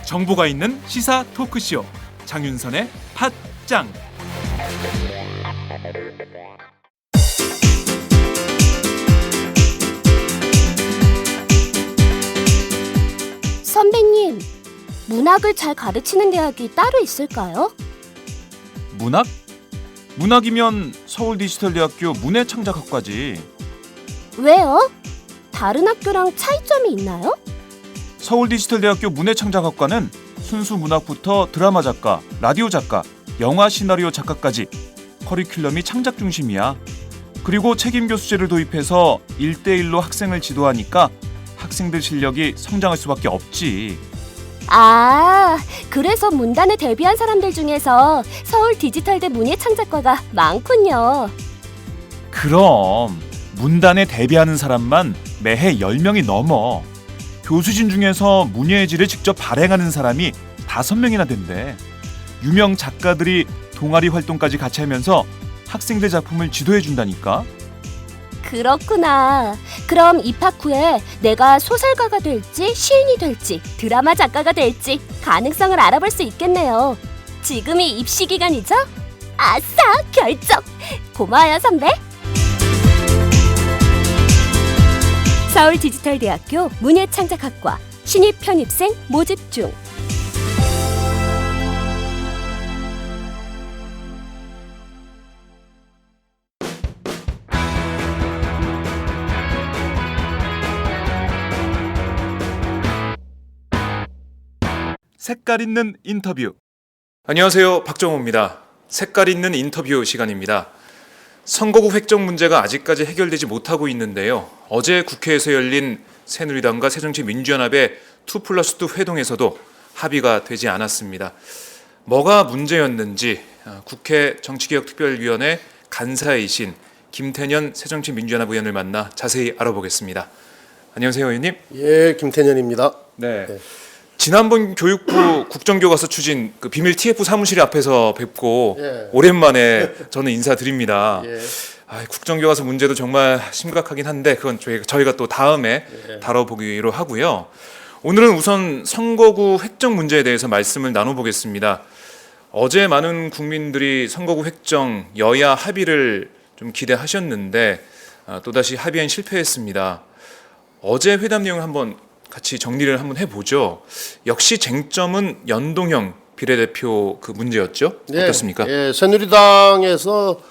정보가 있는 시사 토크쇼 장윤선의 팟짱. 선배님, 문학을 잘 가르치는 대학이 따로 있을까요? 문학? 문학이면 서울디지털대학교 문해창작학과지. 왜요? 다른 학교랑 차이점이 있나요? 서울디지털대학교 문해창작학과는 순수 문학부터 드라마 작가, 라디오 작가, 영화 시나리오 작가까지 커리큘럼이 창작 중심이야. 그리고 책임 교수제를 도입해서 1대1로 학생을 지도하니까 학생들 실력이 성장할 수밖에 없지. 아, 그래서 문단에 데뷔한 사람들 중에서 서울 디지털대 문예창작과가 많군요. 그럼 문단에 데뷔하는 사람만 매해 10명이 넘어. 교수진 중에서 문예의 질을 직접 발행하는 사람이 5명이나 된대. 유명 작가들이 동아리 활동까지 같이 하면서 학생들 작품을 지도해 준다니까. 그렇구나. 그럼 입학 후에 내가 소설가가 될지 시인이 될지 드라마 작가가 될지 가능성을 알아볼 수 있겠네요. 지금이 입시 기간이죠? 아싸, 결정! 고마워요, 선배. 서울디지털대학교 문예창작학과 신입 편입생 모집 중. 색깔 있는 인터뷰. 안녕하세요, 박정호입니다. 색깔 있는 인터뷰 시간입니다. 선거구 획정 문제가 아직까지 해결되지 못하고 있는데요. 어제 국회에서 열린 새누리당과 새정치민주연합의 2+2 회동에서도 합의가 되지 않았습니다. 뭐가 문제였는지 국회 정치개혁특별위원회 간사이신 김태년 새정치민주연합 의원을 만나 자세히 알아보겠습니다. 안녕하세요, 의원님. 예, 김태년입니다. 네. 지난번 교육부 국정교과서 추진 그 비밀 TF 사무실 앞에서 뵙고 예. 오랜만에 저는 인사드립니다. 예. 국정교과서 문제도 정말 심각하긴 한데 그건 저희가 또 다음에 다뤄보기로 하고요. 오늘은 우선 선거구 획정 문제에 대해서 말씀을 나눠보겠습니다. 어제 많은 국민들이 선거구 획정 여야 합의를 좀 기대하셨는데 또다시 합의엔 실패했습니다. 어제 회담 내용을 한번 같이 정리를 한번 해보죠. 역시 쟁점은 연동형 비례대표 그 문제였죠. 예, 어떻습니까? 예, 새누리당에서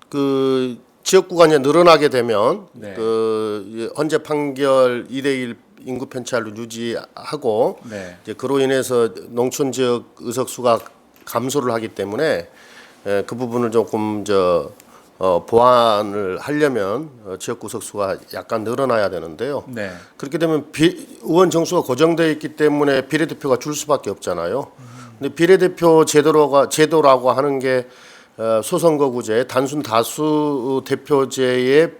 그 지역구가 늘어나게 되면 네. 그 헌재 판결 2대1 인구 편차를 유지하고 네. 이제 그로 인해서 농촌 지역 의석수가 감소를 하기 때문에 그 부분을 조금 보완을 하려면 지역구 의석수가 약간 늘어나야 되는데요. 네. 그렇게 되면 의원 정수가 고정되어 있기 때문에 비례대표가 줄 수밖에 없잖아요. 근데 비례대표 제도라고 하는 게 소선거구제, 단순 다수 대표제에서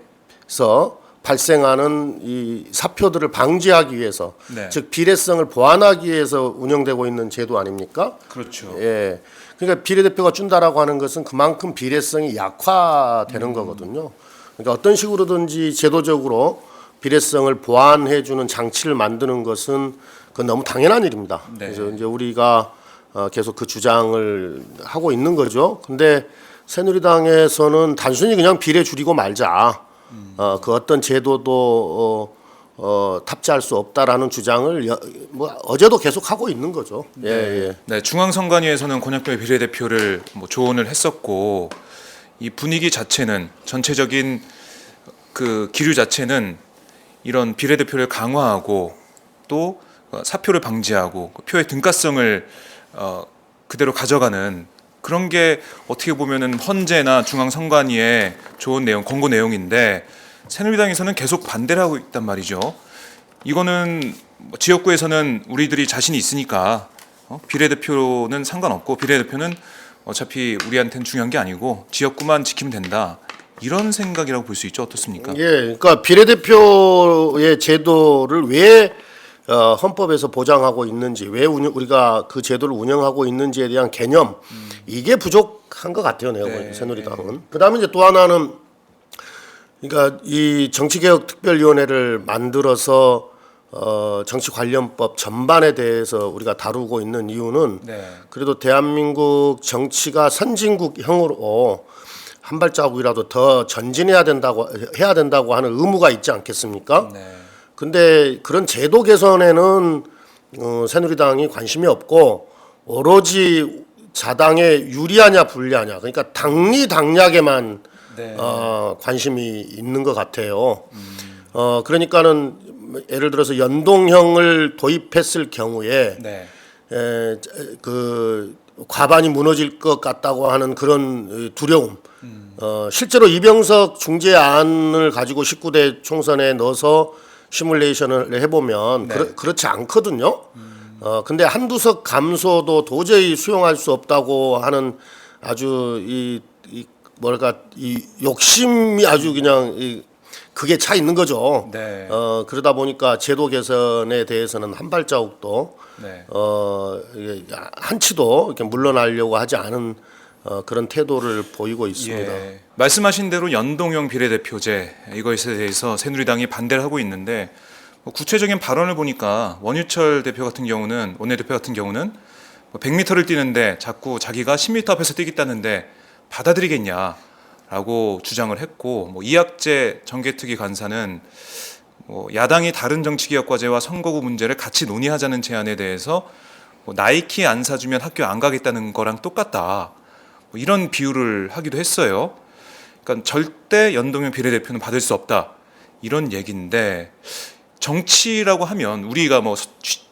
발생하는 이 사표들을 방지하기 위해서, 네. 즉 비례성을 보완하기 위해서 운영되고 있는 제도 아닙니까? 그렇죠. 예. 그러니까 비례대표가 준다라고 하는 것은 그만큼 비례성이 약화되는 거거든요. 그러니까 어떤 식으로든지 제도적으로 비례성을 보완해주는 장치를 만드는 것은 그건 너무 당연한 일입니다. 네. 그래서 이제 우리가 계속 그 주장을 하고 있는 거죠. 근데 새누리당에서는 단순히 그냥 비례 줄이고 말자. 그 어떤 제도도 탑재할 수 없다라는 주장을 어제도 계속 하고 있는 거죠. 네. 예. 네, 중앙선관위에서는 권역별 비례대표를 조언을 했었고 이 분위기 자체는 전체적인 그 기류 자체는 이런 비례대표를 강화하고 또 사표를 방지하고 표의 등가성을 그대로 가져가는 그런 게 어떻게 보면은 헌재나 중앙선관위의 좋은 내용, 권고 내용인데 새누리당에서는 계속 반대를 하고 있단 말이죠. 이거는 지역구에서는 우리들이 자신이 있으니까 비례대표는 상관없고 비례대표는 어차피 우리한테는 중요한 게 아니고 지역구만 지키면 된다. 이런 생각이라고 볼 수 있죠. 어떻습니까? 예, 그러니까 비례대표의 제도를 왜 헌법에서 보장하고 있는지, 왜 우리가 그 제도를 운영하고 있는지에 대한 개념, 이게 부족한 것 같아요. 내가 보기엔 새누리당은. 그다음에 이제 또 하나는, 그러니까 이 정치개혁특별위원회를 만들어서 정치관련법 전반에 대해서 우리가 다루고 있는 이유는, 그래도 대한민국 정치가 선진국형으로 한 발자국이라도 더 전진해야 된다고 하는 의무가 있지 않겠습니까? 근데 그런 제도 개선에는 새누리당이 관심이 없고, 오로지 자당에 유리하냐 불리하냐, 그러니까 당리당략에만 관심이 있는 것 같아요. 그러니까는 예를 들어서 연동형을 도입했을 경우에 그 과반이 무너질 것 같다고 하는 그런 두려움. 실제로 이병석 중재안을 가지고 19대 총선에 넣어서 시뮬레이션을 해보면 그렇지 않거든요. 근데 한두 석 감소도 도저히 수용할 수 없다고 하는 아주 이 욕심이 아주 그냥 그게 차 있는 거죠. 그러다 보니까 제도 개선에 대해서는 한 발자국도 한치도 이렇게 물러나려고 하지 않은 그런 태도를 보이고 있습니다. 말씀하신 대로 연동형 비례대표제, 이것에 대해서 새누리당이 반대를 하고 있는데, 구체적인 발언을 보니까 원유철 대표 같은 경우는, 원내대표 같은 경우는 100m를 뛰는데 자꾸 자기가 10m 앞에서 뛰겠다는데 받아들이겠냐라고 주장을 했고, 이학재 정개특위 간사는 야당이 다른 정치개혁과제와 선거구 문제를 같이 논의하자는 제안에 대해서 나이키 안 사주면 학교 안 가겠다는 거랑 똑같다, 이런 비유를 하기도 했어요. 그러니까 절대 연동형 비례대표는 받을 수 없다, 이런 얘기인데, 정치라고 하면 우리가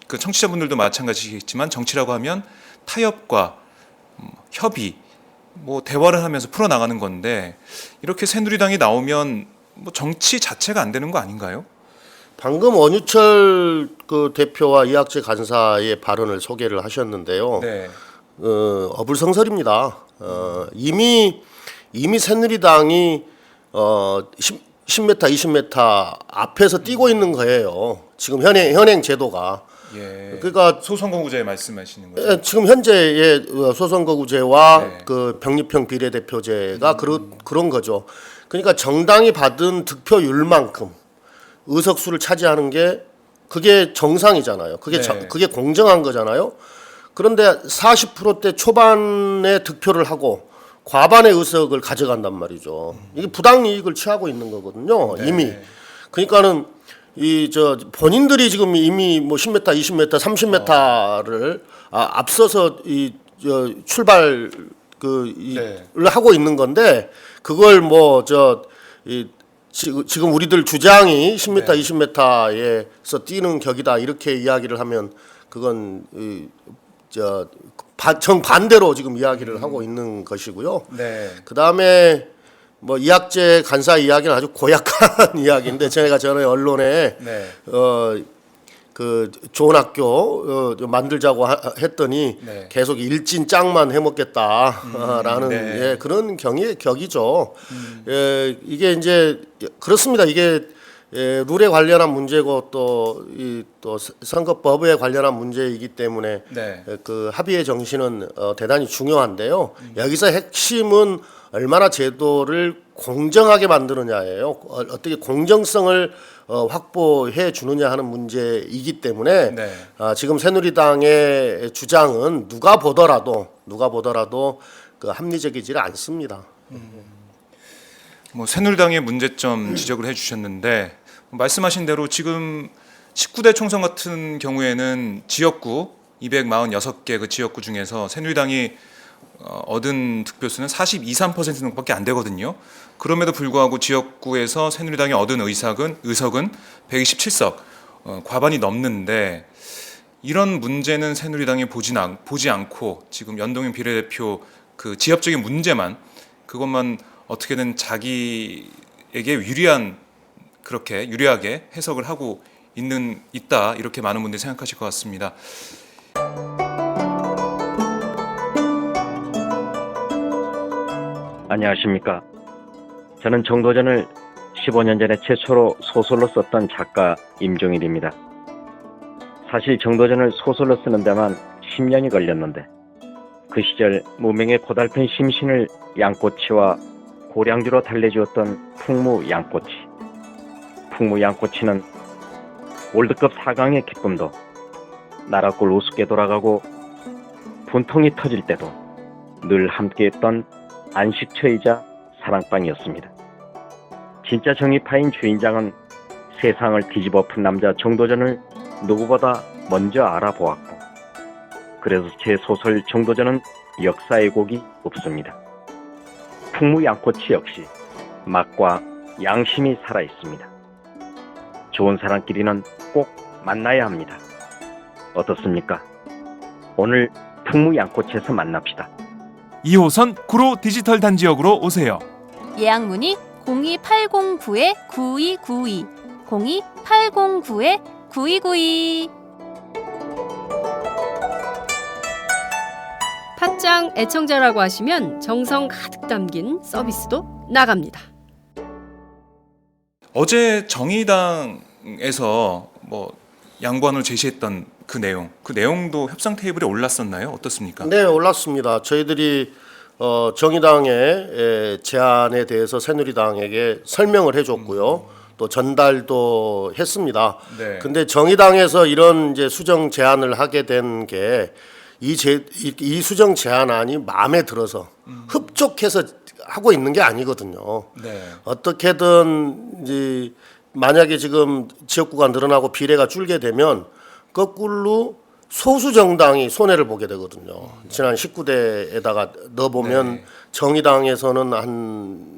그 청취자분들도 마찬가지겠지만, 정치라고 하면 타협과 협의, 대화를 하면서 풀어나가는 건데, 이렇게 새누리당이 나오면 정치 자체가 안 되는 거 아닌가요? 방금 원유철 그 대표와 이학재 간사의 발언을 소개를 하셨는데요. 어불성설입니다. 이미 새누리당이 10m, 20m 앞에서 뛰고 있는 거예요. 지금 현행 제도가. 그러니까 소선거구제 말씀하시는 거죠? 지금 현재의 소선거구제와 그 병립형 비례대표제가 그런 거죠. 그러니까 정당이 받은 득표율만큼 의석수를 차지하는 게 그게 정상이잖아요. 그게 공정한 거잖아요. 그런데 40%대 초반에 득표를 하고 과반의 의석을 가져간단 말이죠. 이게 부당 이익을 취하고 있는 거거든요. 이미. 그러니까는 본인들이 지금 이미 10m, 20m, 30m를 앞서서 출발 를 하고 있는 건데, 그걸 지금 우리들 주장이 10m, 20m에서 뛰는 격이다, 이렇게 이야기를 하면 그건 정반대로 지금 이야기를 하고 있는 것이고요. 그 다음에 이학재 간사 이야기는 아주 고약한 이야기인데, 제가 전에 언론에 그 좋은 학교 만들자고 했더니 계속 일진 짱만 해먹겠다라는 그런 격이죠. 이게 이제 그렇습니다. 이게 룰에 관련한 문제고 또 선거법에 관련한 문제이기 때문에 그 합의의 정신은 대단히 중요한데요. 여기서 핵심은 얼마나 제도를 공정하게 만드느냐예요. 어떻게 공정성을 확보해 주느냐 하는 문제이기 때문에 지금 새누리당의 주장은 누가 보더라도 그 합리적이지 않습니다. 새누리당의 문제점 지적을 해주셨는데, 말씀하신 대로 지금 19대 총선 같은 경우에는 지역구 246개 그 지역구 중에서 새누리당이 얻은 득표수는 42~43% 정도밖에 안 되거든요. 그럼에도 불구하고 지역구에서 새누리당이 얻은 의석은 127석, 과반이 넘는데, 이런 문제는 새누리당이 보지 않고 지금 연동형 비례대표 그 지역적인 문제만, 그것만 어떻게든 자기에게 그렇게 유리하게 해석을 하고 있다, 이렇게 많은 분들이 생각하실 것 같습니다. 안녕하십니까. 저는 정도전을 15년 전에 최초로 소설로 썼던 작가 임종일입니다. 사실 정도전을 소설로 쓰는 데만 10년이 걸렸는데 그 시절 무명의 고달픈 심신을 양꼬치와 고량주로 달래주었던 풍무 양꼬치. 풍무 양꼬치는 월드컵 4강의 기쁨도 나라골 우습게 돌아가고 분통이 터질 때도 늘 함께했던 안식처이자 사랑방이었습니다. 진짜 정의파인 주인장은 세상을 뒤집어푼 남자 정도전을 누구보다 먼저 알아보았고 그래서 제 소설 정도전은 역사의 곡이 없습니다. 풍무 양꼬치 역시 맛과 양심이 살아있습니다. 좋은 사람끼리는 꼭 만나야 합니다. 어떻습니까? 오늘 풍무 양꼬치에서 만납시다. 2호선 구로 디지털 단지역으로 오세요. 예약 문의 02809-9292 02809-9292 팟짱 애청자라고 하시면 정성 가득 담긴 서비스도 나갑니다. 어제 정의당에서 뭐 양관을 제시했던 그 내용도 협상 테이블에 올랐었나요? 어떻습니까? 네, 올랐습니다. 저희들이 정의당의 제안에 대해서 새누리당에게 설명을 해줬고요. 또 전달도 했습니다. 네. 근데 정의당에서 이런 이제 수정 제안을 하게 된 게 이 수정 제안안이 마음에 들어서 흡족해서 하고 있는 게 아니거든요. 네. 어떻게든 이제 만약에 지금 지역구가 늘어나고 비례가 줄게 되면 거꾸로 소수 정당이 손해를 보게 되거든요. 지난 19대에다가 넣어보면 네. 정의당에서는 한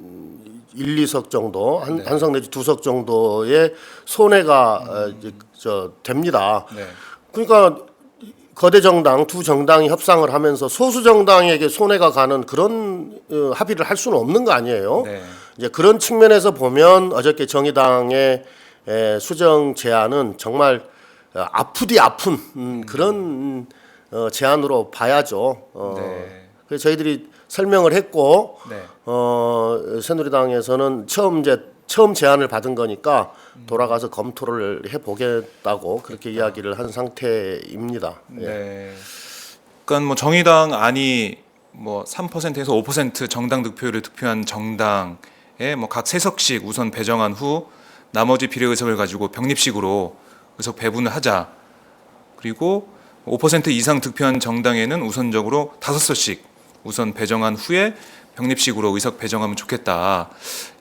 1, 2석 정도, 한 석 내지 2석 정도의 손해가 됩니다. 네. 그러니까 거대 정당 두 정당이 협상을 하면서 소수 정당에게 손해가 가는 그런 합의를 할 수는 없는 거 아니에요. 네. 이제 그런 측면에서 보면 어저께 정의당의 수정 제안은 정말 아프디 아픈 그런 제안으로 봐야죠. 네. 그래서 저희들이 설명을 했고 네. 새누리당에서는 처음 제안을 받은 거니까 돌아가서 검토를 해보겠다고 그렇게 이야기를 한 상태입니다. 예. 네. 그러니까 뭐 정의당 안이 뭐 3%에서 5% 정당 득표율을 득표한 정당에 뭐 각 3석씩 우선 배정한 후 나머지 비례 의석을 가지고 병립식으로 의석 배분을 하자. 그리고 5% 이상 득표한 정당에는 우선적으로 5석씩 우선 배정한 후에 병립식으로 의석 배정하면 좋겠다.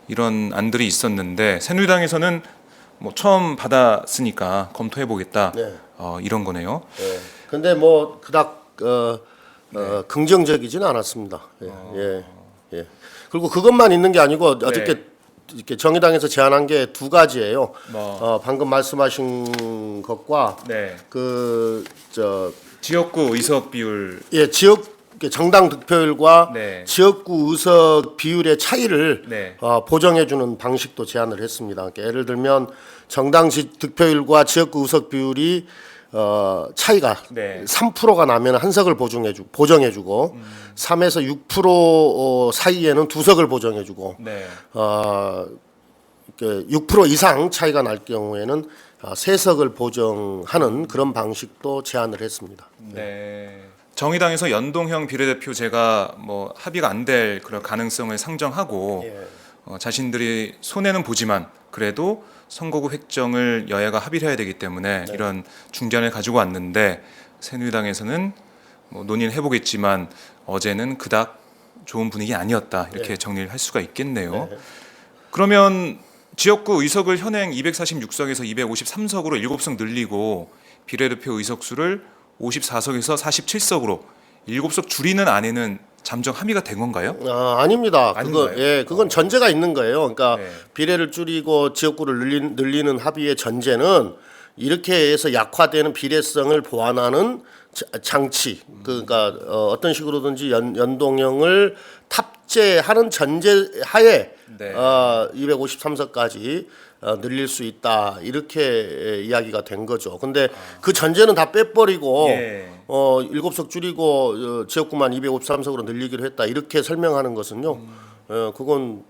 이런 안들이 있었는데 새누리당에서는 뭐 처음 받았으니까 검토해 보겠다. 네. 이런 거네요. 예. 근데 뭐 그닥 긍정적이지는 않았습니다. 예. 그리고 그것만 있는 게 아니고 어저께 이렇게 정의당에서 제안한 게 두 가지예요. 방금 말씀하신 것과 네. 지역구 의석 비율. 정당 득표율과 네. 지역구 의석 비율의 차이를 네. 보정해주는 방식도 제안을 했습니다. 그러니까 예를 들면 정당 득표율과 지역구 의석 비율이 차이가 네. 3%가 나면 한 석을 보정해주고 3에서 6% 사이에는 두 석을 보정해주고 네. 6% 이상 차이가 날 경우에는 세 석을 보정하는 그런 방식도 제안을 했습니다. 네. 정의당에서 연동형 비례대표제가 뭐 합의가 안 될 그런 가능성을 상정하고 자신들이 손해는 보지만 그래도 선거구 획정을 여야가 합의를 해야 되기 때문에 이런 중재안을 가지고 왔는데 새누리당에서는 뭐 논의를 해보겠지만 어제는 그닥 좋은 분위기 아니었다 이렇게 정리를 할 수가 있겠네요. 그러면 지역구 의석을 현행 246석에서 253석으로 7석 늘리고 비례대표 의석수를 54석에서 47석으로 7석 줄이는 안에는 잠정 합의가 된 건가요? 아닙니다. 아닌가요? 그건 전제가 있는 거예요. 그러니까 네. 비례를 줄이고 지역구를 늘리는 합의의 전제는 이렇게 해서 약화되는 비례성을 보완하는 장치, 그러니까 어떤 식으로든지 연동형을 탑재하는 전제 하에 네. 253석까지 늘릴 수 있다 이렇게 이야기가 된 거죠. 근데 그 전제는 다 빼버리고 7석 줄이고 지역구만 253석으로 늘리기로 했다 이렇게 설명하는 것은요. 그건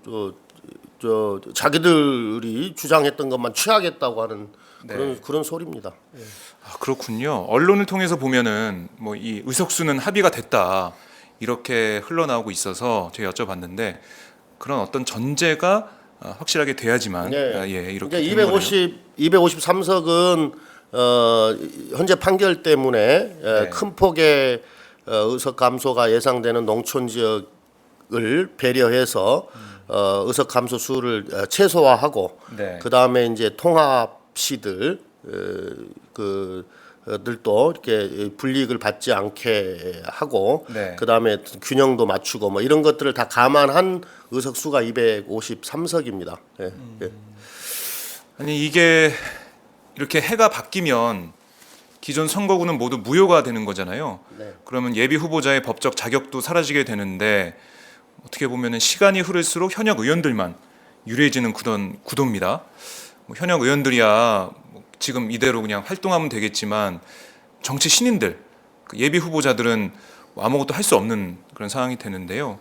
자기들이 주장했던 것만 취하겠다고 하는 네. 그런 소리입니다. 아, 그렇군요. 언론을 통해서 보면은 뭐 이 의석수는 합의가 됐다 이렇게 흘러나오고 있어서 제가 여쭤봤는데 그런 어떤 전제가 확실하게 돼야지만 예, 이렇게 이제 되는 거네요. 253석은 현재 판결 때문에 네. 큰 폭의 의석 감소가 예상되는 농촌 지역을 배려해서 의석 감소 수를 최소화하고 네. 그 다음에 이제 통합시들 들도 이렇게 불이익을 받지 않게 하고 네. 그 다음에 균형도 맞추고 뭐 이런 것들을 다 감안한 의석수가 253석입니다. 예. 예. 아니 이게 이렇게 해가 바뀌면 기존 선거구는 모두 무효가 되는 거잖아요. 네. 그러면 예비 후보자의 법적 자격도 사라지게 되는데 어떻게 보면은 시간이 흐를수록 현역 의원들만 유리해지는 구도입니다. 뭐 현역 의원들이야 뭐 지금 이대로 그냥 활동하면 되겠지만 정치 신인들, 그 예비 후보자들은 뭐 아무것도 할 수 없는 그런 상황이 되는데요.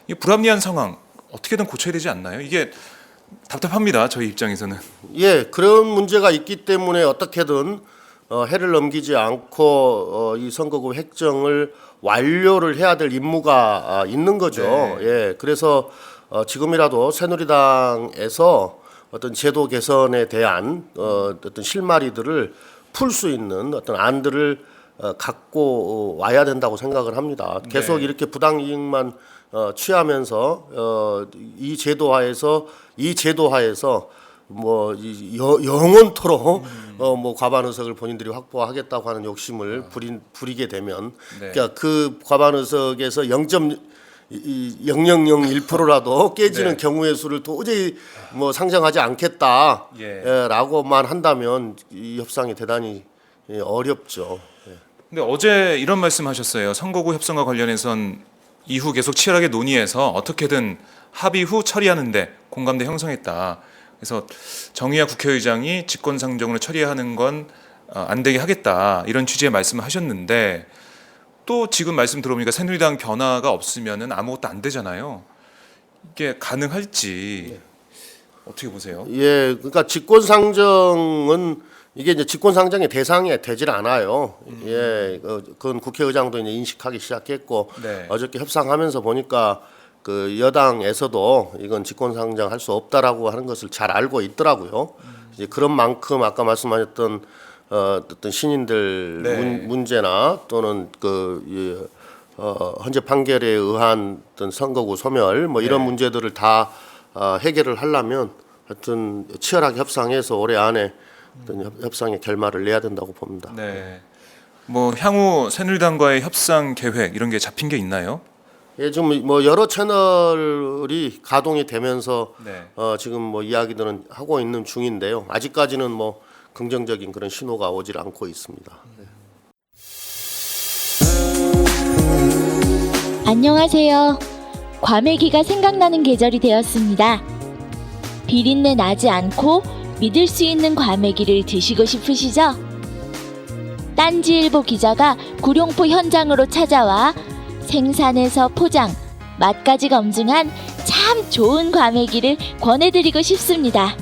이 불합리한 상황 어떻게든 고쳐야 되지 않나요? 이게 답답합니다. 저희 입장에서는. 예, 그런 문제가 있기 때문에 어떻게든 해를 넘기지 않고 이 선거구 획정을 완료를 해야 될 임무가 있는 거죠. 네. 예, 그래서 지금이라도 새누리당에서 어떤 제도 개선에 대한 어떤 실마리들을 풀 수 있는 어떤 안들을 갖고 와야 된다고 생각을 합니다. 계속 네. 이렇게 부당이익만 취하면서 이 제도하에서 뭐 영원토록 뭐 과반 의석을 본인들이 확보하겠다고 하는 욕심을 부리게 되면 네. 그러니까 그 과반 의석에서 0.0001%라도 깨지는 네. 경우의 수를 도저히 뭐 상정하지 않겠다라고만 한다면 이 협상이 대단히 어렵죠. 근데 어제 이런 말씀하셨어요. 선거구 협상과 관련해선 이후 계속 치열하게 논의해서 어떻게든 합의 후 처리하는데 공감대 형성했다. 그래서 정의화 국회의장이 직권상정으로 처리하는 건 안 되게 하겠다 이런 취지의 말씀을 하셨는데 또 지금 말씀 들어보니까 새누리당 변화가 없으면은 아무것도 안 되잖아요. 이게 가능할지 어떻게 보세요? 예, 그러니까 직권상정은 이게 이제 직권상정의 대상이 되질 않아요. 예, 그건 국회의장도 이제 인식하기 시작했고 네. 어저께 협상하면서 보니까 그 여당에서도 이건 직권상정 할 수 없다라고 하는 것을 잘 알고 있더라고요. 이제 그런 만큼 아까 말씀하셨던 어떤 신인들 네. 문제나 또는 헌재 판결에 의한 어떤 선거구 소멸 뭐 이런 네. 문제들을 다 해결을 하려면 하여튼 치열하게 협상해서 올해 안에 어떤 협상의 결말을 내야 된다고 봅니다. 네. 뭐 향후 새누리당과의 협상 계획 이런 게 잡힌 게 있나요? 예, 지금 뭐 여러 채널이 가동이 되면서 네. 지금 뭐 이야기들은 하고 있는 중인데요. 아직까지는 뭐 긍정적인 그런 신호가 오질 않고 있습니다. 안녕하세요. 과메기가 생각나는 계절이 되었습니다. 비린내 나지 않고 믿을 수 있는 과메기를 드시고 싶으시죠? 딴지일보 기자가 구룡포 현장으로 찾아와 생산에서 포장, 맛까지 검증한 참 좋은 과메기를 권해드리고 싶습니다.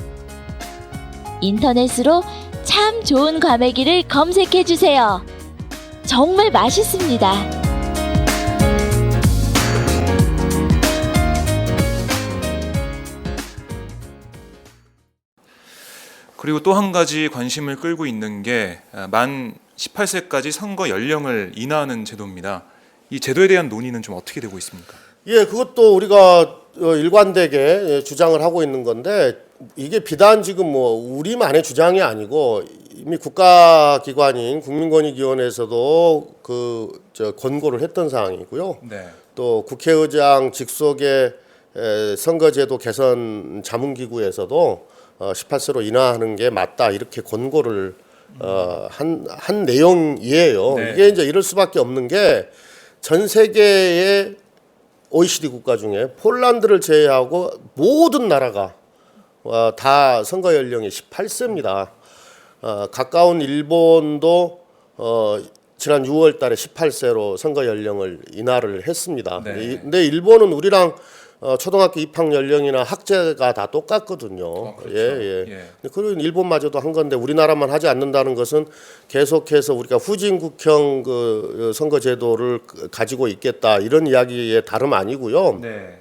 인터넷으로 참 좋은 과메기를 검색해주세요. 정말 맛있습니다. 그리고 또 한 가지 관심을 끌고 있는 게 만 18세까지 선거 연령을 인하하는 제도입니다. 이 제도에 대한 논의는 좀 어떻게 되고 있습니까? 예, 그것도 우리가 일관되게 주장을 하고 있는 건데 이게 비단 지금 뭐 우리만의 주장이 아니고 이미 국가기관인 국민권익위원회에서도 권고를 했던 사항이고요. 네. 또 국회의장 직속의 선거제도 개선 자문기구에서도 18세로 인하하는 게 맞다 이렇게 권고를 한 내용이에요. 네. 이게 이제 이럴 수밖에 없는 게 전 세계의 OECD 국가 중에 폴란드를 제외하고 모든 나라가 다 선거 연령이 18세입니다. 가까운 일본도 지난 6월달에 18세로 선거 연령을 인하를 했습니다. 네. 근데 일본은 우리랑 초등학교 입학 연령이나 학제가 다 똑같거든요. 그렇죠. 예. 예. 그리고 일본마저도 한 건데 우리나라만 하지 않는다는 것은 계속해서 우리가 후진국형 그 선거제도를 가지고 있겠다 이런 이야기의 다름 아니고요. 네.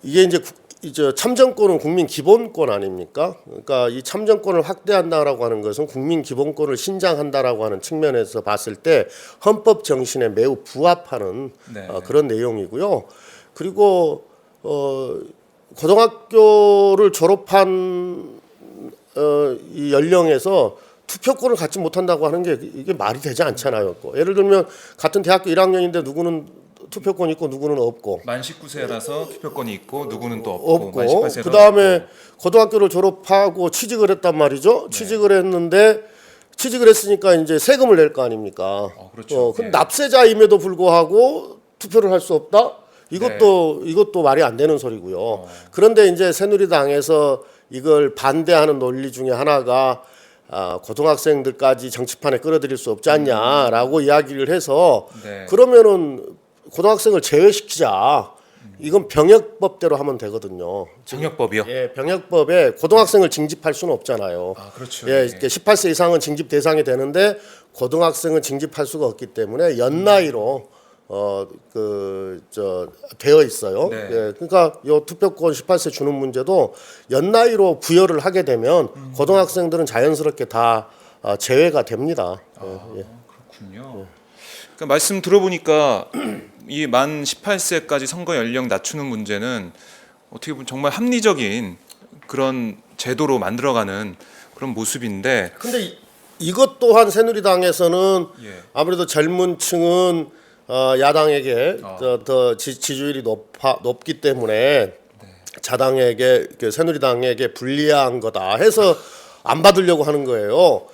이게 이제 참정권은 국민 기본권 아닙니까? 그러니까 이 참정권을 확대한다라고 하는 것은 국민 기본권을 신장한다라고 하는 측면에서 봤을 때 헌법 정신에 매우 부합하는 네. 그런 내용이고요. 그리고 고등학교를 졸업한 이 연령에서 투표권을 갖지 못한다고 하는 게 이게 말이 되지 않잖아요. 예를 들면 같은 대학교 1학년인데 누구는 투표권이 있고 누구는 없고 만 19세라서 투표권이 있고 누구는 또 없고 만 없고 18세라서 그다음에 고등학교를 졸업하고 취직을 했단 말이죠. 취직을 했는데 취직을 했으니까 이제 세금을 낼 거 아닙니까? 그렇죠. 근데 예. 납세자임에도 불구하고 투표를 할 수 없다? 이것도 말이 안 되는 소리고요. 그런데 이제 새누리당에서 이걸 반대하는 논리 중에 하나가 고등학생들까지 정치판에 끌어들일 수 없지 않냐라고 이야기를 해서 네. 그러면은 고등학생을 제외시키자. 이건 병역법대로 하면 되거든요. 정력법이요. 예, 병역법에 고등학생을 징집할 수는 없잖아요. 그렇죠. 예, 이렇게 18세 이상은 징집 대상이 되는데 고등학생은 징집할 수가 없기 때문에 연나이로 되어 있어요. 네. 예, 그러니까 요 투표권 18세 주는 문제도 연나이로 부여를 하게 되면 고등학생들은 자연스럽게 다 제외가 됩니다. 예. 그렇군요. 그러니까 말씀 들어보니까 이 만 18세까지 선거 연령 낮추는 문제는 어떻게 보면 정말 합리적인 그런 제도로 만들어가는 그런 모습인데 근데 이것 또한 새누리당에서는 예. 아무래도 젊은 층은 야당에게 더 지지율이 높기 때문에 자당에게 새누리당에게 불리한 거다 해서 안 받으려고 하는 거예요.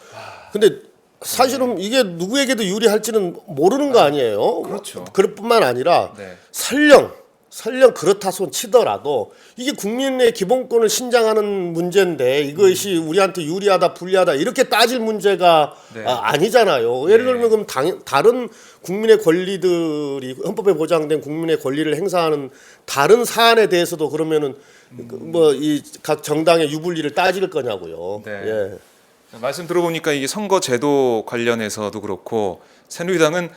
근데 사실은 이게 누구에게도 유리할지는 모르는 거 아니에요. 그렇죠. 그럴 뿐만 아니라 네. 설령 그렇다 손 치더라도 이게 국민의 기본권을 신장하는 문제인데 이것이 우리한테 유리하다 불리하다 이렇게 따질 문제가 네. 아니잖아요. 예를 들면 그럼 다른 국민의 권리들이 헌법에 보장된 국민의 권리를 행사하는 다른 사안에 대해서도 그러면은 뭐 이 각 정당의 유불리를 따질 거냐고요. 네. 예. 말씀 들어보니까 이게 선거제도 관련해서도 그렇고 새누리당은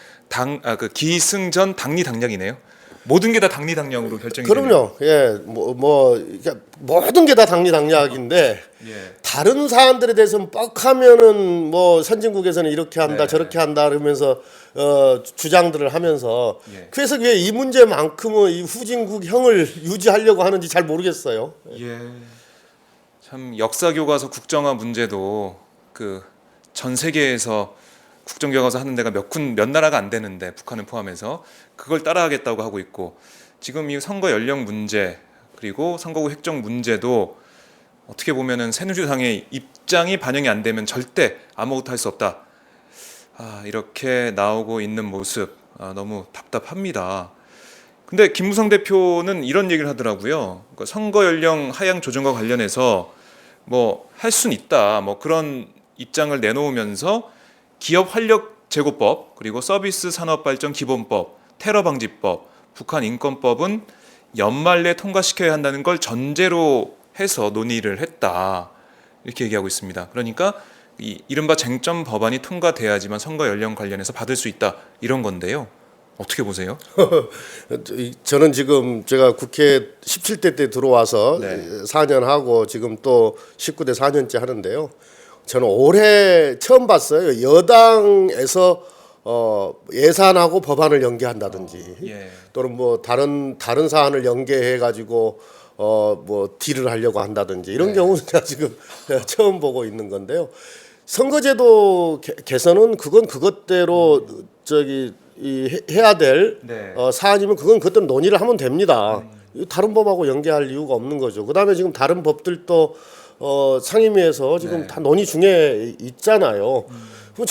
그 기승전 당리당략이네요. 모든 게 다 당리당략으로 결정이 되네요. 그럼요. 예, 그러니까 모든 게 다 당리당략인데 예. 다른 사안들에 대해서는 뻑하면은 뭐 선진국에서는 이렇게 한다 네. 저렇게 한다 그러면서 주장들을 하면서 예. 그래서 왜 이 문제만큼은 이 후진국형을 유지하려고 하는지 잘 모르겠어요. 예. 참 역사 교과서 국정화 문제도 그 전 세계에서 국정 교과서 하는 데가 몇 나라가 안 되는데 북한을 포함해서 그걸 따라하겠다고 하고 있고 지금 이 선거 연령 문제 그리고 선거구 획정 문제도 어떻게 보면은 새누리당의 입장이 반영이 안 되면 절대 아무것도 할 수 없다. 이렇게 나오고 있는 모습 너무 답답합니다. 근데 김무성 대표는 이런 얘기를 하더라고요. 그러니까 선거 연령 하향 조정과 관련해서 뭐 할 수는 있다. 뭐 그런 입장을 내놓으면서 기업 활력 제고법 그리고 서비스 산업발전 기본법, 테러 방지법, 북한 인권법은 연말 내 통과시켜야 한다는 걸 전제로 해서 논의를 했다. 이렇게 얘기하고 있습니다. 그러니까 이른바 쟁점 법안이 통과돼야지만 선거 연령 관련해서 받을 수 있다. 이런 건데요. 어떻게 보세요? 저는 지금 제가 국회 17대 때 들어와서 네. 4년 하고 지금 또 19대 4년째 하는데요. 저는 올해 처음 봤어요. 여당에서 예산하고 법안을 연계한다든지 예. 또는 뭐 다른 사안을 연계해 가지고 뭐 딜을 하려고 한다든지 이런 경우는 제가 지금 처음 보고 있는 건데요. 선거제도 개선은 그건 그것대로 해야 될 네. 사안이면 그건 그것대로 논의를 하면 됩니다. 다른 법하고 연계할 이유가 없는 거죠. 그다음에 지금 다른 법들도 상임위에서 지금 네. 다 논의 중에 있잖아요. 그럼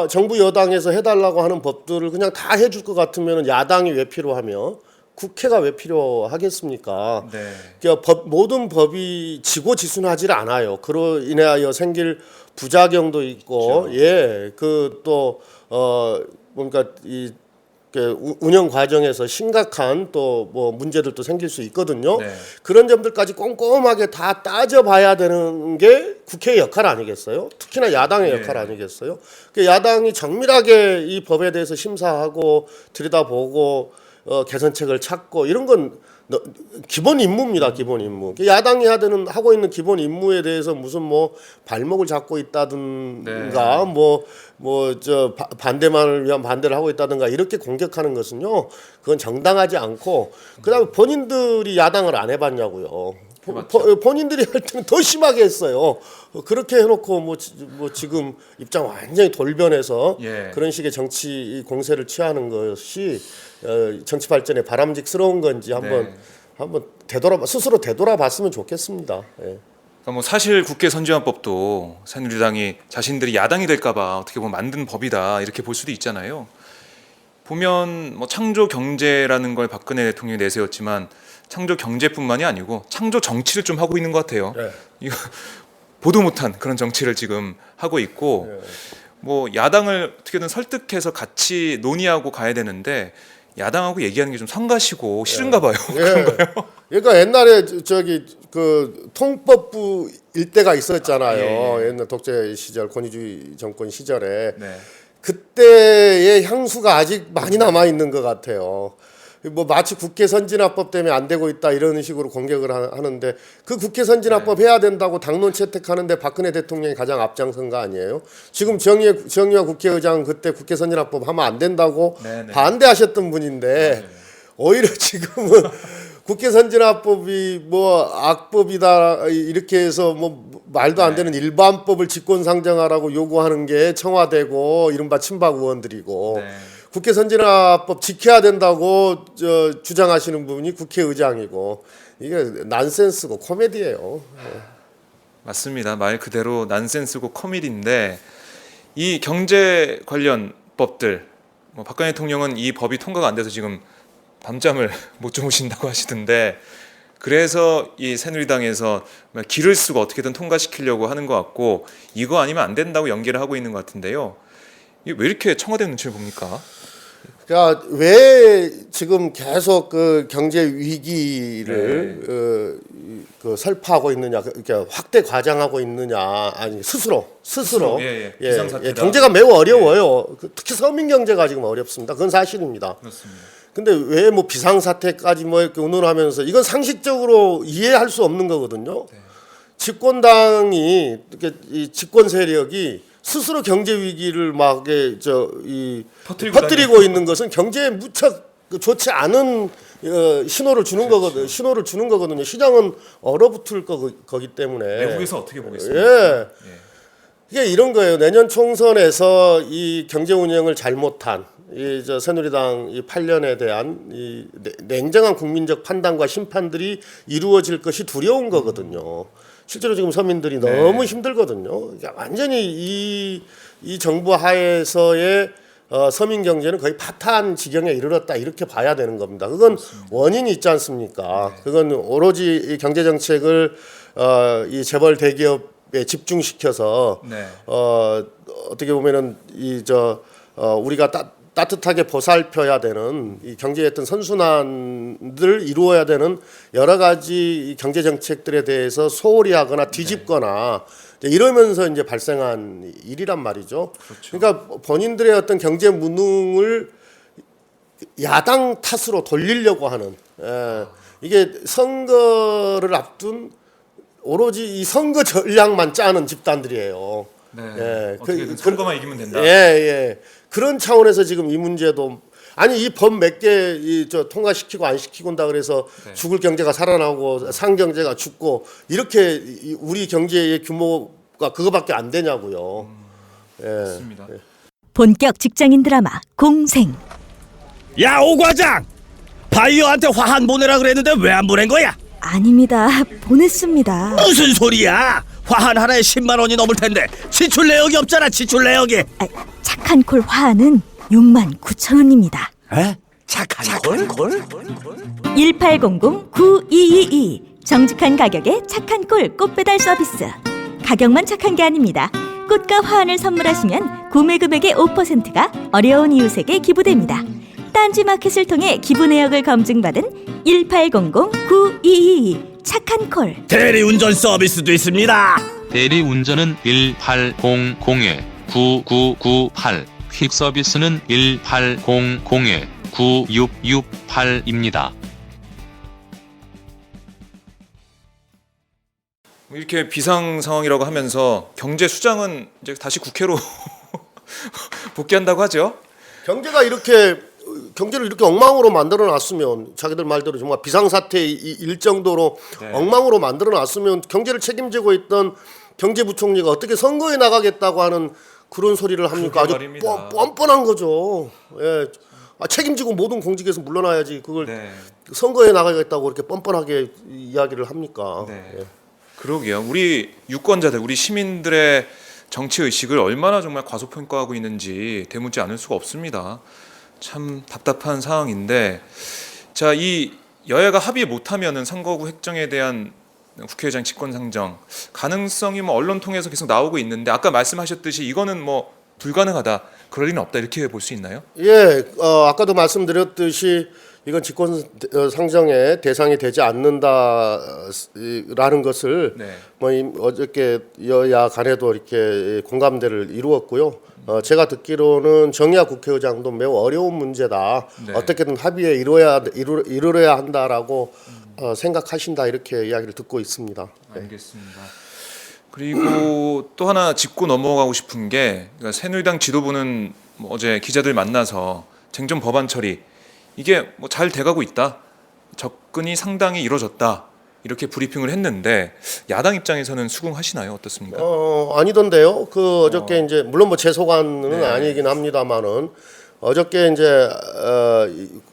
정부 여당에서 해달라고 하는 법들을 그냥 다 해줄 것 같으면 야당이 왜 필요하며 국회가 왜 필요하겠습니까? 네. 그러니까 모든 법이 지고지순하지 않아요. 그로 인하여 생길 부작용도 있고, 그렇죠. 예, 그 또 뭔가 운영 과정에서 심각한 또 뭐 문제들도 생길 수 있거든요. 네. 그런 점들까지 꼼꼼하게 다 따져봐야 되는 게 국회의 역할 아니겠어요? 특히나 야당의 네. 역할 아니겠어요? 야당이 정밀하게 이 법에 대해서 심사하고 들여다보고 개선책을 찾고 이런 건 기본 임무입니다. 기본 임무. 야당이 하고 있는 기본 임무에 대해서 무슨 뭐 발목을 잡고 있다든가 반대만을 위한 반대를 하고 있다든가 이렇게 공격하는 것은요, 그건 정당하지 않고, 그다음에 본인들이 야당을 안 해봤냐고요. 본인들이 할 때는 더 심하게 했어요. 그렇게 해놓고 뭐 지금 입장 완전히 돌변해서 예. 그런 식의 정치 공세를 취하는 것이 정치 발전에 바람직스러운 건지 한번 스스로 되돌아봤으면 좋겠습니다. 예. 그러니까 뭐 사실 국회 선진화법도 새누리당이 자신들이 야당이 될까봐 어떻게 보면 만든 법이다 이렇게 볼 수도 있잖아요. 보면 뭐 창조 경제라는 걸 박근혜 대통령이 내세웠지만 창조 경제뿐만이 아니고 창조 정치를 좀 하고 있는 것 같아요. 네. 이거 보도 못한 그런 정치를 지금 하고 있고, 뭐 야당을 어떻게든 설득해서 같이 논의하고 가야 되는데 야당하고 얘기하는 게 좀 성가시고 싫은가 봐요. 예. 그러니까 옛날에 그 통법부 일대가 있었잖아요. 예. 옛날 독재 시절 권위주의 정권 시절에 네. 그때의 향수가 아직 많이 남아 있는 것 같아요. 뭐 마치 국회 선진화법 때문에 안 되고 있다 이런 식으로 공격을 하는데, 그 국회 선진화법 해야 된다고 당론 채택하는데 박근혜 대통령이 가장 앞장선 거 아니에요? 지금 정의화 국회의장 그때 국회 선진화법 하면 안 된다고 네네. 반대하셨던 분인데 오히려 지금은 국회 선진화법이 뭐 악법이다 이렇게 해서 뭐 말도 안 되는 일반법을 직권 상정하라고 요구하는 게 청와대고 이른바 친박 의원들이고, 네. 국회 선진화법 지켜야 된다고 주장하시는 분이 국회의장이고, 이게 난센스고 코미디예요. 맞습니다. 말 그대로 난센스고 코미디인데, 이 경제 관련 법들, 뭐 박근혜 대통령은 이 법이 통과가 안 돼서 지금 밤잠을 못 주무신다고 하시던데, 그래서 이 새누리당에서 기를 쓰고 어떻게든 통과시키려고 하는 것 같고, 이거 아니면 안 된다고 연기를 하고 있는 것 같은데요. 이게 왜 이렇게 청와대 눈치를 봅니까? 그러니까 왜 지금 계속 그 경제 위기를 그 설파하고 있느냐, 이렇게 확대 과장하고 있느냐, 아니 스스로 비상사태다. 경제가 매우 어려워요. 특히 서민 경제가 지금 어렵습니다. 그건 사실입니다. 그렇습니다. 근데 왜 뭐 비상사태까지 뭐 이렇게 운운하면서, 이건 상식적으로 이해할 수 없는 거거든요. 집권당이 이렇게 이 집권 세력이 스스로 경제 위기를 막 퍼뜨리고 있는 것은 경제에 무척 좋지 않은 신호를 주는 거거든요. 시장은 얼어붙을 거기 때문에. 외국에서 어떻게 보겠습니까? 예. 이게 이런 거예요. 내년 총선에서 이 경제 운영을 잘못한 새누리당 이 8년에 대한 이 냉정한 국민적 판단과 심판들이 이루어질 것이 두려운 거거든요. 실제로 지금 서민들이 너무 힘들거든요. 완전히 이 정부 하에서의 서민 경제는 거의 파탄 지경에 이르렀다 이렇게 봐야 되는 겁니다. 그건 원인이 있지 않습니까? 그건 오로지 이 경제 정책을 이 재벌 대기업에 집중시켜서 어떻게 보면은 우리가 따뜻하게 보살펴야 되는 이 경제의 어떤 선순환을 이루어야 되는 여러 가지 경제 정책들에 대해서 소홀히 하거나 뒤집거나 이러면서 이제 발생한 일이란 말이죠. 그렇죠. 그러니까 본인들의 어떤 경제 무능을 야당 탓으로 돌리려고 하는, 이게 선거를 앞둔 오로지 이 선거 전략만 짜는 집단들이에요. 네. 어떻게든 선거만 이기면 된다. 그런 차원에서 지금 이 문제도, 아니 이 법 몇 개 통과시키고 안 시키고 한다 그래서 죽을 경제가 살아나고 산 경제가 죽고 이렇게 우리 경제의 규모가 그거밖에 안 되냐고요. 맞습니다. 본격 직장인 드라마 공생. 야, 오 과장! 바이오한테 화한 보내라 그랬는데 왜 안 보낸 거야? 아닙니다. 보냈습니다. 무슨 소리야? 화한 하나에 10만 원이 넘을 텐데 지출 내역이 없잖아. 지출 내역이. 착한 콜 화한은 69,000원입니다. 에? 착한 콜? 1800-9222 정직한 가격에 착한 콜 꽃배달 서비스. 가격만 착한 게 아닙니다. 꽃과 화환을 선물하시면 구매 금액의 5%가 어려운 이웃에게 기부됩니다. 딴지마켓을 통해 기부 내역을 검증받은 1800-9222 착한 콜. 대리운전 서비스도 있습니다. 대리운전은 1800-9998, 퀵서비스는 1800-9668입니다. 이렇게 비상 상황이라고 하면서 경제 수장은 이제 다시 국회로 복귀한다고 하죠. 경제를 이렇게 엉망으로 만들어 놨으면 자기들 말대로 정말 비상사태일 정도로 네. 엉망으로 만들어 놨으면 경제를 책임지고 있던 경제부총리가 어떻게 선거에 나가겠다고 하는 그런 소리를 합니까? 아주 말입니다. 뻔뻔한 거죠. 예. 책임지고 모든 공직에서 물러나야지 그걸 네. 선거에 나가겠다고 이렇게 뻔뻔하게 이야기를 합니까? 네. 예. 그러게요. 우리 유권자들, 우리 시민들의 정치 의식을 얼마나 정말 과소평가하고 있는지 되묻지 않을 수가 없습니다. 참 답답한 상황인데, 자, 이 여야가 합의 못하면은 선거구 획정에 대한 국회의장 직권상정 가능성이 뭐 언론 통해서 계속 나오고 있는데, 아까 말씀하셨듯이 이거는 뭐 불가능하다, 그럴 리는 없다, 이렇게 볼 수 있나요? 예, 아까도 말씀드렸듯이 이건 직권상정의 대상이 되지 않는다라는 것을 네. 어저께 여야 간에도 이렇게 공감대를 이루었고요. 제가 듣기로는 정의화 국회의장도 매우 어려운 문제다. 네. 어떻게든 합의에 이르러야 한다라고 생각하신다 이렇게 이야기를 듣고 있습니다. 네. 알겠습니다. 그리고 또 하나 짚고 넘어가고 싶은 게, 그러니까 새누리당 지도부는 뭐 어제 기자들 만나서 쟁점 법안 처리 이게 뭐 잘 돼가고 있다, 접근이 상당히 이루어졌다, 이렇게 브리핑을 했는데 야당 입장에서는 수긍하시나요? 어떻습니까? 아니던데요. 어저께 이제 물론 뭐 제 소관은 네. 아니긴 합니다만은 어저께 이제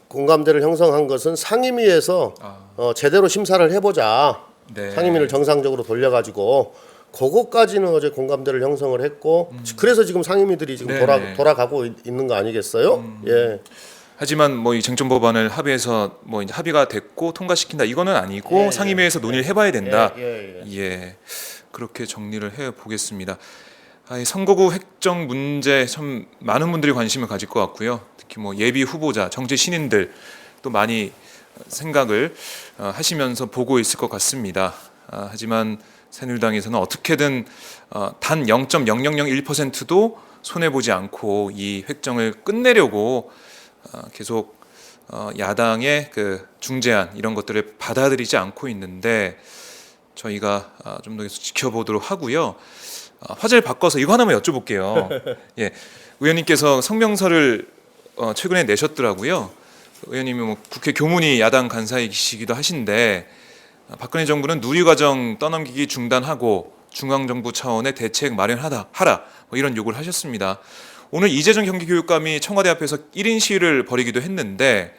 공감대를 형성한 것은 상임위에서 제대로 심사를 해보자. 네. 상임위를 정상적으로 돌려가지고 그거까지는 어제 공감대를 형성을 했고 그래서 지금 상임위들이 지금 네네. 돌아가고 있는 거 아니겠어요? 예. 하지만 뭐 이 쟁점 법안을 합의해서 뭐 이제 합의가 됐고 통과시킨다, 이거는 아니고 예, 상임위에서 논의를 해봐야 된다. 예. 그렇게 정리를 해 보겠습니다. 이 선거구 획정 문제 참 많은 분들이 관심을 가질 것 같고요. 특히 뭐 예비 후보자, 정치 신인들 또 많이 생각을 하시면서 보고 있을 것 같습니다. 하지만 새누리당에서는 어떻게든 단 0.0001%도 손해 보지 않고 이 획정을 끝내려고 계속 야당의 그 중재안 이런 것들을 받아들이지 않고 있는데, 저희가 좀 더 계속 지켜보도록 하고요. 화제를 바꿔서 이거 하나만 여쭤볼게요. 예, 의원님께서 성명서를 최근에 내셨더라고요. 의원님이 뭐 국회 교문위 야당 간사이시기도 하신데, 박근혜 정부는 누리과정 떠넘기기 중단하고 중앙정부 차원의 대책 마련하라 뭐 이런 요구를 하셨습니다. 오늘 이재정 경기교육감이 청와대 앞에서 1인 시위를 벌이기도 했는데,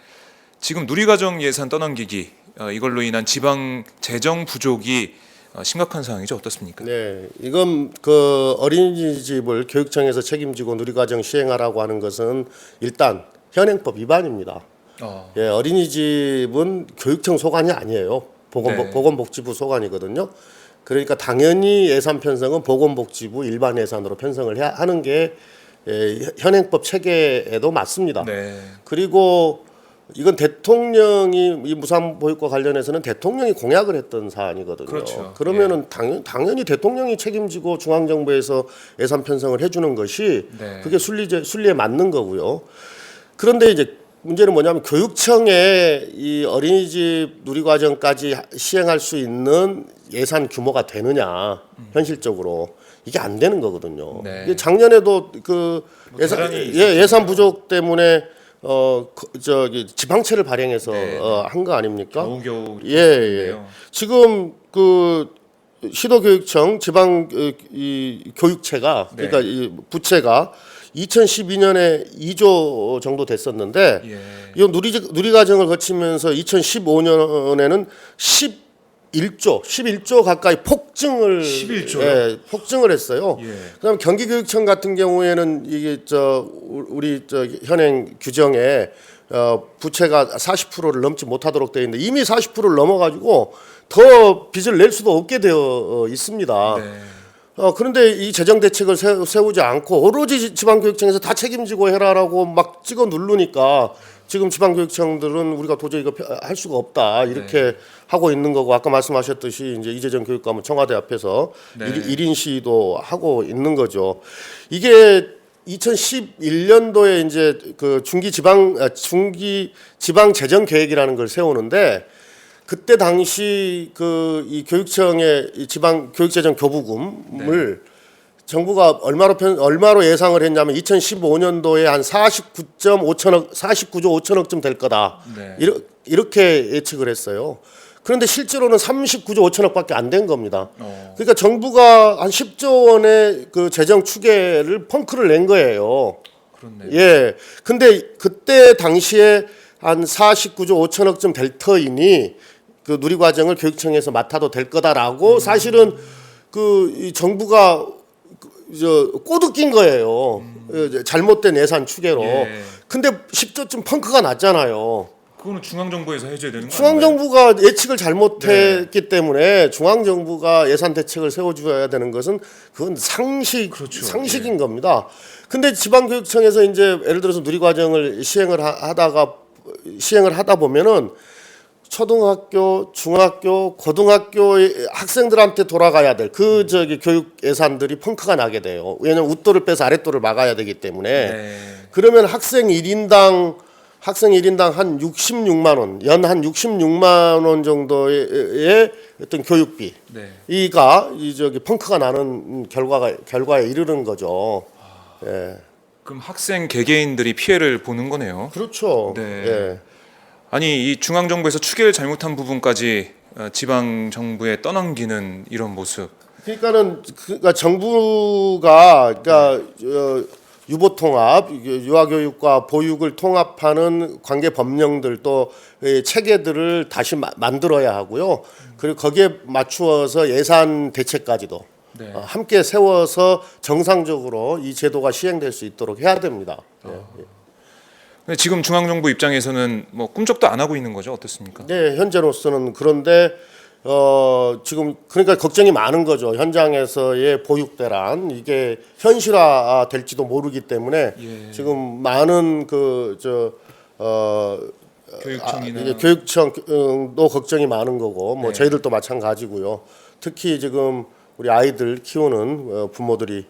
지금 누리과정 예산 떠넘기기 이걸로 인한 지방 재정 부족이 심각한 상황이죠. 어떻습니까? 네, 이건 그 어린이집을 교육청에서 책임지고 누리과정 시행하라고 하는 것은 일단 현행법 위반입니다. 예, 어린이집은 교육청 소관이 아니에요. 네. 보건복지부 소관이거든요. 그러니까 당연히 예산 편성은 보건복지부 일반 예산으로 편성을 해야 하는 게 현행법 체계에도 맞습니다. 네. 그리고 이건 대통령이 이 무상보육과 관련해서는 대통령이 공약을 했던 사안이거든요. 그렇죠. 그러면은 당연히 대통령이 책임지고 중앙정부에서 예산 편성을 해주는 것이 네. 그게 순리에 맞는 거고요. 그런데 이제 문제는 뭐냐면 교육청에 이 어린이집 누리과정까지 시행할 수 있는 예산 규모가 되느냐, 현실적으로 이게 안 되는 거거든요. 네. 이게 작년에도 그 대란이 예산 부족 때문에 지방채를 발행해서 네. 한 거 아닙니까? 겨우겨우 예. 지금 그 시도교육청 지방 이 교육체가 네. 그러니까 이 부채가 2012년에 2조 정도 됐었는데 예. 이 누리과정을 거치면서 2015년에는 11조 가까이 폭증을 11조요? 예, 폭증을 했어요. 예. 그다음 경기교육청 같은 경우에는 이게 우리 현행 규정에 부채가 40%를 넘지 못하도록 되어 있는데 이미 40%를 넘어가지고 더 빚을 낼 수도 없게 되어 있습니다. 네. 그런데 이 재정 대책을 세우지 않고 오로지 지방교육청에서 다 책임지고 해라라고 막 찍어 누르니까 지금 지방교육청들은 우리가 도저히 이거 할 수가 없다 이렇게 하고 있는 거고, 아까 말씀하셨듯이 이제 이재정 교육감은 청와대 앞에서 1인 시위도 하고 있는 거죠. 이게 2011년도에 이제 그 중기 지방 재정 계획이라는 걸 세우는데, 그때 당시 그 이 교육청의 이 지방 교육재정 교부금을 정부가 얼마로 예상을 했냐면 2015년도에 한 49조 5천억쯤 될 거다. 이렇게 예측을 했어요. 그런데 실제로는 39조 5천억밖에 안 된 겁니다. 그러니까 정부가 한 10조 원의 그 재정 추계를 펑크를 낸 거예요. 그렇네요. 예. 근데 그때 당시에 한 49조 5천억쯤 될 터이니 그 누리과정을 교육청에서 맡아도 될 거다라고 사실은 이 정부가 꼬드 낀 거예요. 잘못된 예산 추계로. 근데 10조쯤 펑크가 났잖아요. 그거는 중앙정부에서 해줘야 되는 거예요. 중앙정부가 예측을 잘못했기 때문에 중앙정부가 예산 대책을 세워줘야 되는 것은 그건 상식인 겁니다. 근데 지방교육청에서 이제 예를 들어서 누리과정을 시행을 하다 보면은 초등학교, 중학교, 고등학교 학생들한테 돌아가야 될 그 교육 예산들이 펑크가 나게 돼요. 왜냐면 윗돌을 빼서 아랫돌을 막아야 되기 때문에. 그러면 학생 1인당 한 66만 원, 연 한 66만 원 정도의 어떤 교육비 이가 펑크가 나는 결과에 이르는 거죠. 예. 그럼 학생 개개인들이 피해를 보는 거네요. 그렇죠. 네. 예. 아니 이 중앙정부에서 추계를 잘못한 부분까지 지방 정부에 떠넘기는 이런 모습. 그러니까 정부가 유보통합, 유아교육과 보육을 통합하는 관계 법령들 또 체계들을 다시 만들어야 하고요. 그리고 거기에 맞추어서 예산 대책까지도 함께 세워서 정상적으로 이 제도가 시행될 수 있도록 해야 됩니다. 근데 지금 중앙정부 입장에서는 뭐 꿈쩍도 안 하고 있는 거죠? 어떻습니까? 네, 현재로서는. 그런데 지금 그러니까 걱정이 많은 거죠. 현장에서의 보육대란 이게 현실화 될지도 모르기 때문에 지금 많은 교육청도 걱정이 많은 거고, 뭐 저희들도 마찬가지고요. 특히 지금 우리 아이들 키우는 부모들이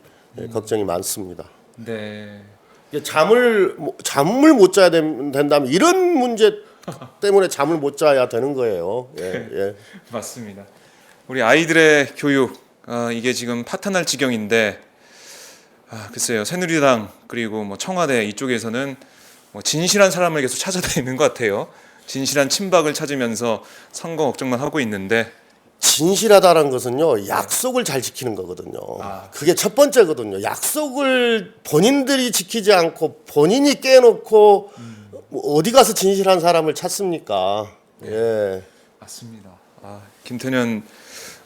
걱정이 많습니다. 네. 잠을 못 자야 된다면 이런 문제 때문에 잠을 못 자야 되는 거예요. 예. 맞습니다. 우리 아이들의 교육 이게 지금 파탄날 지경인데 글쎄요, 새누리당 그리고 뭐 청와대 이쪽에서는 뭐 진실한 사람을 계속 찾아다니는 것 같아요. 진실한 친박을 찾으면서 선거 걱정만 하고 있는데, 진실하다는 것은요, 약속을 잘 지키는 거거든요. 그게 첫 번째거든요. 약속을 본인들이 지키지 않고 본인이 깨놓고 어디 가서 진실한 사람을 찾습니까? 예. 맞습니다. 김태년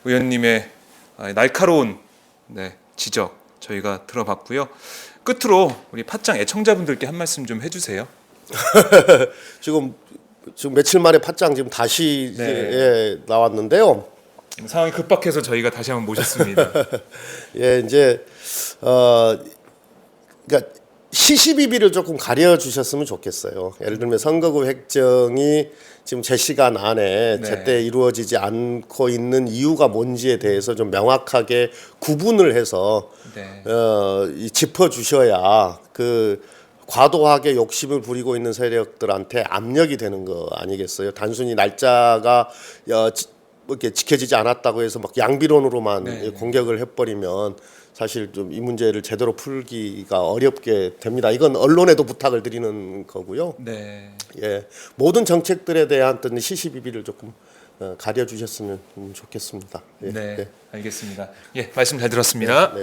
의원님의 날카로운 지적 저희가 들어봤고요. 끝으로 우리 팟짱 애청자분들께 한 말씀 좀 해주세요. 지금 며칠 만에 팟짱 지금 다시 나왔는데요. 상황이 급박해서 저희가 다시 한번 모셨습니다. 예, 이제 그러니까 시시비비를 조금 가려 주셨으면 좋겠어요. 예를 들면 선거구 획정이 지금 제 시간 안에 제때 이루어지지 않고 있는 이유가 뭔지에 대해서 좀 명확하게 구분을 해서 짚어 주셔야 그 과도하게 욕심을 부리고 있는 세력들한테 압력이 되는 거 아니겠어요? 단순히 날짜가 이렇게 지켜지지 않았다고 해서 막 양비론으로만 공격을 해버리면 사실 좀 이 문제를 제대로 풀기가 어렵게 됩니다. 이건 언론에도 부탁을 드리는 거고요. 예, 모든 정책들에 대한 어떤 시시비비를 조금 가려주셨으면 좋겠습니다. 알겠습니다. 예, 말씀 잘 들었습니다.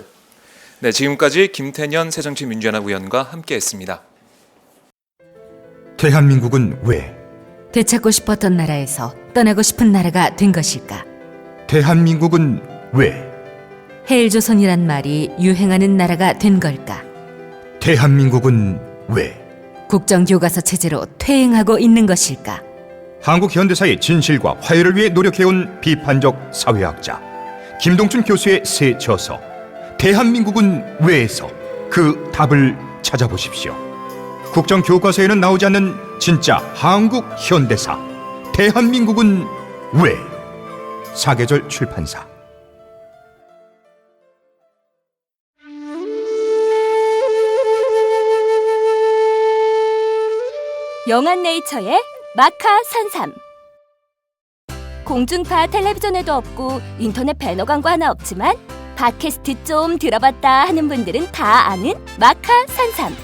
네, 지금까지 김태년 새정치민주연합 의원과 함께했습니다. 대한민국은 왜 되찾고 싶었던 나라에서 떠나고 싶은 나라가 된 것일까? 대한민국은 왜 헬조선이란 말이 유행하는 나라가 된 걸까? 대한민국은 왜 국정교과서 체제로 퇴행하고 있는 것일까? 한국 현대사의 진실과 화해를 위해 노력해온 비판적 사회학자 김동춘 교수의 새 저서 대한민국은 왜에서 그 답을 찾아보십시오. 국정교과서에는 나오지 않는 진짜 한국 현대사. 대한민국은 왜? 사계절 출판사. 영한네이처의 마카 산삼. 공중파 텔레비전에도 없고 인터넷 배너 광고 하나 없지만 팟캐스트 좀 들어봤다 하는 분들은 다 아는 마카 산삼.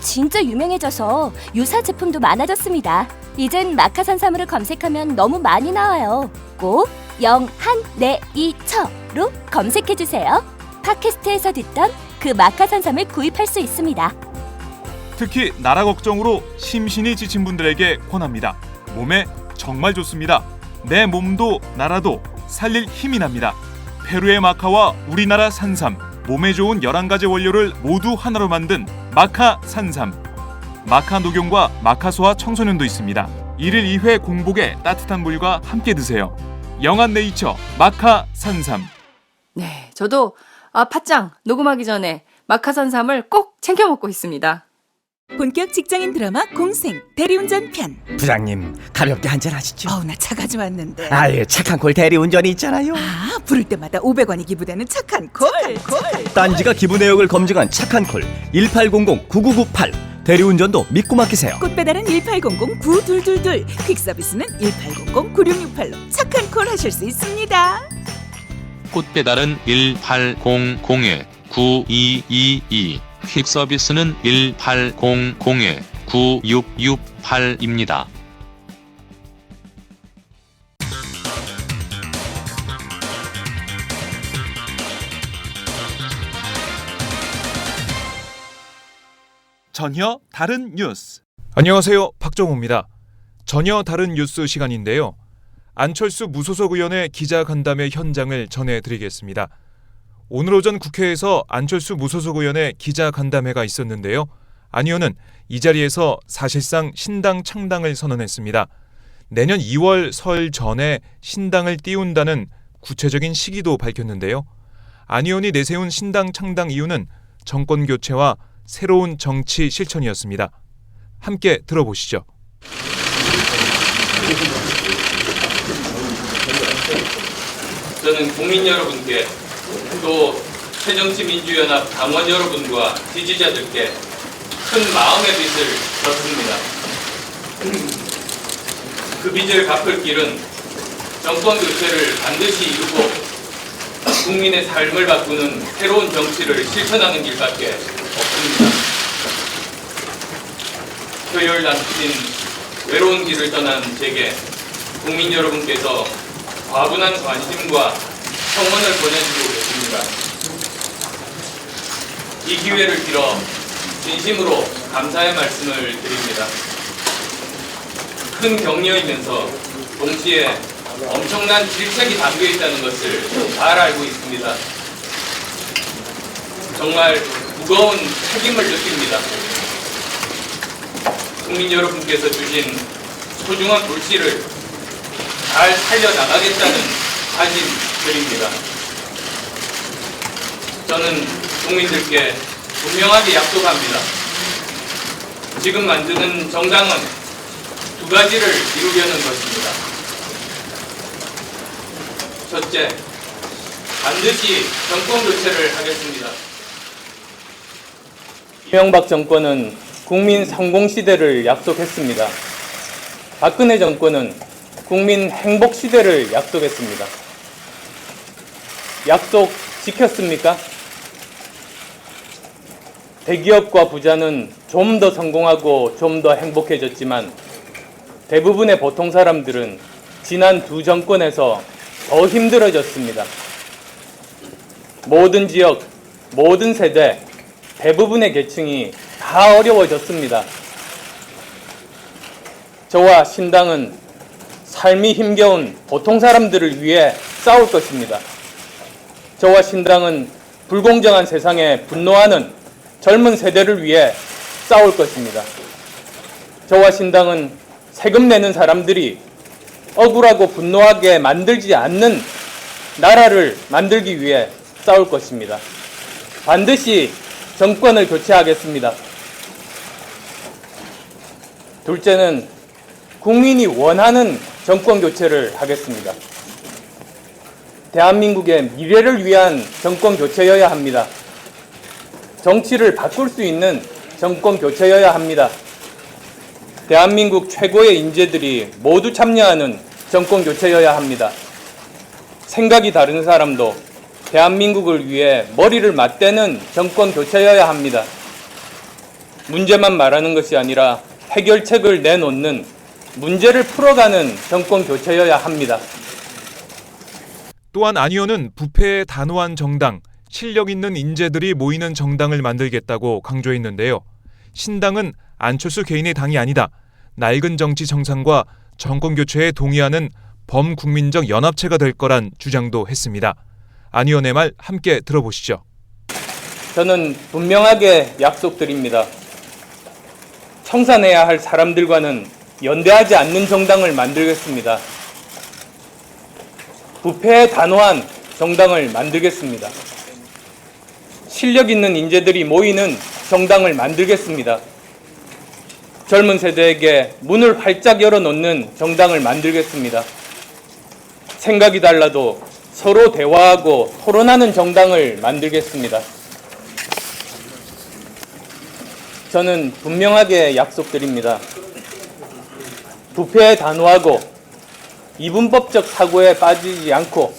진짜 유명해져서 유사 제품도 많아졌습니다. 이젠 마카 산삼을 검색하면 너무 많이 나와요. 꼭 영한네이처로 검색해주세요. 팟캐스트에서 듣던 그 마카 산삼을 구입할 수 있습니다. 특히 나라 걱정으로 심신이 지친 분들에게 권합니다. 몸에 정말 좋습니다. 내 몸도 나라도 살릴 힘이 납니다. 페루의 마카와 우리나라 산삼, 몸에 좋은 11가지 원료를 모두 하나로 만든 마카 산삼. 마카 녹용과 마카 소아 청소년도 있습니다. 1일 2회 공복에 따뜻한 물과 함께 드세요. 영한네이처 마카 산삼. 네, 저도 팟짱 녹음하기 전에 마카산삼을 꼭 챙겨 먹고 있습니다. 본격 직장인 드라마 공생 대리운전 편. 부장님, 가볍게 한잔 하시죠. 나 차 가져왔는데. 아예 착한 콜 대리운전이 있잖아요. 부를 때마다 500원이 기부되는 착한 콜. 딴지가 기부 내역을 검증한 착한 콜 1800-9998. 대리운전도 믿고 맡기세요. 꽃배달은 1800-9222. 퀵서비스는 1800-9668로 착한 콜 하실 수 있습니다. 꽃배달은 1800-9222. 퀵서비스는 1800-9668입니다. 전혀 다른 뉴스. 안녕하세요, 박정호입니다. 전혀 다른 뉴스 시간인데요. 안철수 무소속 의원의 기자간담회 현장을 전해드리겠습니다. 오늘 오전 국회에서 안철수 무소속 의원의 기자간담회가 있었는데요. 안 의원은 이 자리에서 사실상 신당 창당을 선언했습니다. 내년 2월 설 전에 신당을 띄운다는 구체적인 시기도 밝혔는데요. 안 의원이 내세운 신당 창당 이유는 정권 교체와 새로운 정치 실천이었습니다. 함께 들어보시죠. 저는 국민 여러분께 또 새정치민주연합 당원 여러분과 지지자들께 큰 마음의 빚을 졌습니다. 그 빚을 갚을 길은 정권 교체를 반드시 이루고 국민의 삶을 바꾸는 새로운 정치를 실천하는 길밖에 없습니다. 표열 남친 외로운 길을 떠난 제게 국민 여러분께서 과분한 관심과 성원을 보내주고 계십니다. 이 기회를 빌어 진심으로 감사의 말씀을 드립니다. 큰 격려이면서 동시에 엄청난 질책이 담겨 있다는 것을 잘 알고 있습니다. 정말 무거운 책임을 느낍니다. 국민 여러분께서 주신 소중한 불씨를 잘 살려나가겠다는 다짐 드립니다. 저는 국민들께 분명하게 약속합니다. 지금 만드는 정당은 두 가지를 이루려는 것입니다. 첫째, 반드시 정권 교체를 하겠습니다. 이명박 정권은 국민 성공시대를 약속했습니다. 박근혜 정권은 국민 행복시대를 약속했습니다. 약속 지켰습니까? 대기업과 부자는 좀 더 성공하고 좀 더 행복해졌지만 대부분의 보통 사람들은 지난 두 정권에서 더 힘들어졌습니다. 모든 지역, 모든 세대, 대부분의 계층이 다 어려워졌습니다. 저와 신당은 삶이 힘겨운 보통 사람들을 위해 싸울 것입니다. 저와 신당은 불공정한 세상에 분노하는 젊은 세대를 위해 싸울 것입니다. 저와 신당은 세금 내는 사람들이 억울하고 분노하게 만들지 않는 나라를 만들기 위해 싸울 것입니다. 반드시 정권을 교체하겠습니다. 둘째는 국민이 원하는 정권 교체를 하겠습니다. 대한민국의 미래를 위한 정권 교체여야 합니다. 정치를 바꿀 수 있는 정권 교체여야 합니다. 대한민국 최고의 인재들이 모두 참여하는 정권 교체여야 합니다. 생각이 다른 사람도 대한민국을 위해 머리를 맞대는 정권 교체여야 합니다. 문제만 말하는 것이 아니라 해결책을 내놓는, 문제를 풀어가는 정권 교체여야 합니다. 또한 안 의원은 부패에 단호한 정당, 실력 있는 인재들이 모이는 정당을 만들겠다고 강조했는데요. 신당은 안철수 개인의 당이 아니다. 낡은 정치 정상과 정권 교체에 동의하는 범국민적 연합체가 될 거란 주장도 했습니다. 안 의원의 말 함께 들어보시죠. 저는 분명하게 약속드립니다. 청산해야 할 사람들과는 연대하지 않는 정당을 만들겠습니다. 부패에 단호한 정당을 만들겠습니다. 실력 있는 인재들이 모이는 정당을 만들겠습니다. 젊은 세대에게 문을 활짝 열어놓는 정당을 만들겠습니다. 생각이 달라도 서로 대화하고 토론하는 정당을 만들겠습니다. 저는 분명하게 약속드립니다. 부패에 단호하고 이분법적 사고에 빠지지 않고